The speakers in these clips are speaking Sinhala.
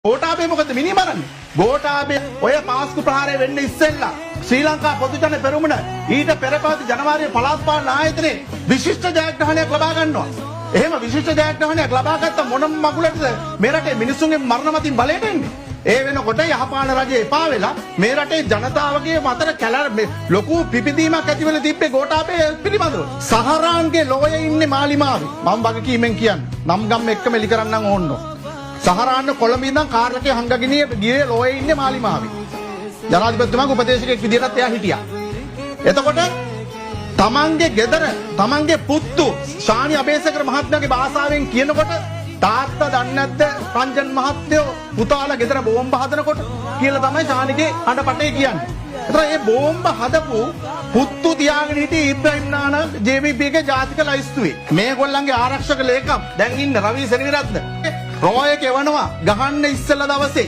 ගෝඨාභය මොකද මිනි මරන්නේ? ගෝඨාභය ඔය පාස්කු ප්‍රහාරය වෙන්න ඉස්සෙල්ලා ශ්‍රී ලංකා පොදුජන පෙරමුණ ඊට පෙර පැවති ජනවාරි පළාත් පාලන ආයතනයේ විශිෂ්ට ජයග්‍රහණයක් ලබා ගන්නවා. එහෙම විශිෂ්ට ජයග්‍රහණයක් ලබා ගත්ත මොනම මගුලටද මේ රටේ මිනිසුන්ගේ මරණ මතින් බලයට එන්නේ? ඒ වෙනකොට යහපාන රජය එපා වෙලා මේ රටේ ජනතාවගේ මතර ලොකු පිපිදීමක් ඇති වෙලා තිබ්බේ ගෝඨාභය පිළිබඳව. සහරාන්ගේ ලෝයේ ඉන්නේ මාලිමාවේ. මම වගකීමෙන් කියන්නේ. නම් ගම් එක්කම එලි කරන්නම් ඕන්නෝ. සහරාන්න කොළඹ ඉඳන් කාර් එකේ හංගගෙන ගියේ ලෝයේ ඉන්නේ මාලිමාවේ. ජනාධිපතිතුමාගේ උපදේශකයෙක් විදිහටත් එයා හිටියා. එතකොට තමන්ගේ ගෙදර තමන්ගේ පුත්තු ශානි අබේසකර මහත්මයාගේ භාෂාවෙන් කියනකොට තාත්තා දන්නේ නැද්ද රංජන් මහත්තයෝ පුතාලා ගෙදර බෝම්බ හදනකොට කියලා තමයි ශානිගේ අඬපටේ කියන්නේ. ඒතර මේ බෝම්බ හදපු පුත්තු තියාගෙන හිටියේ ඉබ්‍රහීම් නාන JVP ගේ ජාතික ලයිස්තුවේ. මේගොල්ලන්ගේ ආරක්ෂක ලේකම් දැන් ඉන්න රවි සෙනවිරත්න රෝය කෙවනවා ගහන්න ඉස්සෙල්ලා දවසේ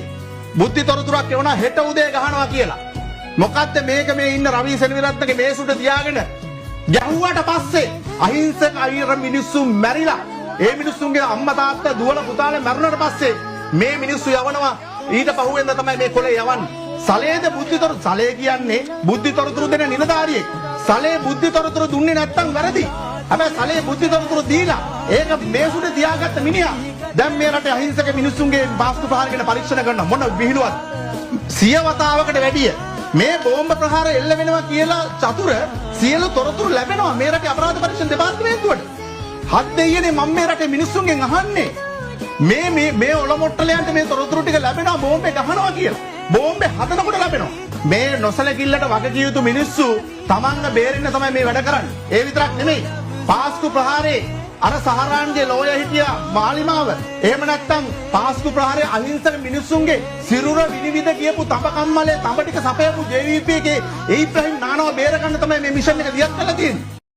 බුද්ධි තොරතුරක් එවනවා හෙට උදේ ගහනවා කියලා. මොකද්ද මේක මේ ඉන්න රවි සෙනවිරත්නගේ මේසුට තියාගෙන ගැහුවට පස්සේ අහිංසක අයිර මිනිස්සු මැරිලා ඒ මිනිස්සුන්ගේ අම්මා තාත්තා දුවලා පුතාලා මැරුණාට පස්සේ මේ මිනිස්සු යවනවා ඊට පහුවෙන්ද තමයි මේ කොලේ යවන්නේ. සලේද බුද්ධිතොරතුරු සලේ කියන්නේ බුද්ධිතොරතුරු දෙන නිලධාරියෙක්. සලේ බුද්ධිතොරතුරු දුන්නේ නැත්තම් වැරදි. හැබැයි සලේ බුද්ධිතොරතුරු දීලා ඒක මේසුට තියාගත්ත මිනිහා දැන් මේ රටේ අහිංසක මිනිස්සුන්ගේ වාස්තු ප්‍රහාර ගැන පරීක්ෂණ කරන මොන විහිළුවක්ද? සිය වතාවකට වැඩිය මේ බෝම්බ ප්‍රහාර එල්ල වෙනවා කියලා චතුර සියලු තොරතුරු ලැබෙනවා මේ රටේ අපරාධ පරීක්ෂණ දෙපාර්තමේන්තුවට. හත් දෙයියනේ මම මේ රටේ මිනිස්සුන්ගෙන් අහන්නේ මේ ඔලොමොට්ටලයන්ට මේ තොරතුරු ටික ලැබෙනවා බෝම්බේ ගහනවා කියලා. බෝම්බේ හදනකොට ලැබෙනවා. මේ නොසලකිල්ලට වගකිය යුතු මිනිස්සු තමන්ව බේරෙන්න තමයි මේ වැඩ කරන්නේ. ඒ විතරක් නෙමෙයි. පාස්කු ප්‍රහාරේ අර සහරාන්ගේ ලෝය හිටියා මාලිමාව. එහෙම නැත්නම් පාස්කු ප්‍රහාරයේ අහිංසක මිනිස්සුන්ගේ සිරුර විනිවිද කියපු තඹ කම්මලේ තඹ ටික සපයපු JVP එකේ ඉබ්‍රහීම් නානව බේර ගන්න තමයි මේ මිෂන් එක දියත් කරලා තියෙන්නේ.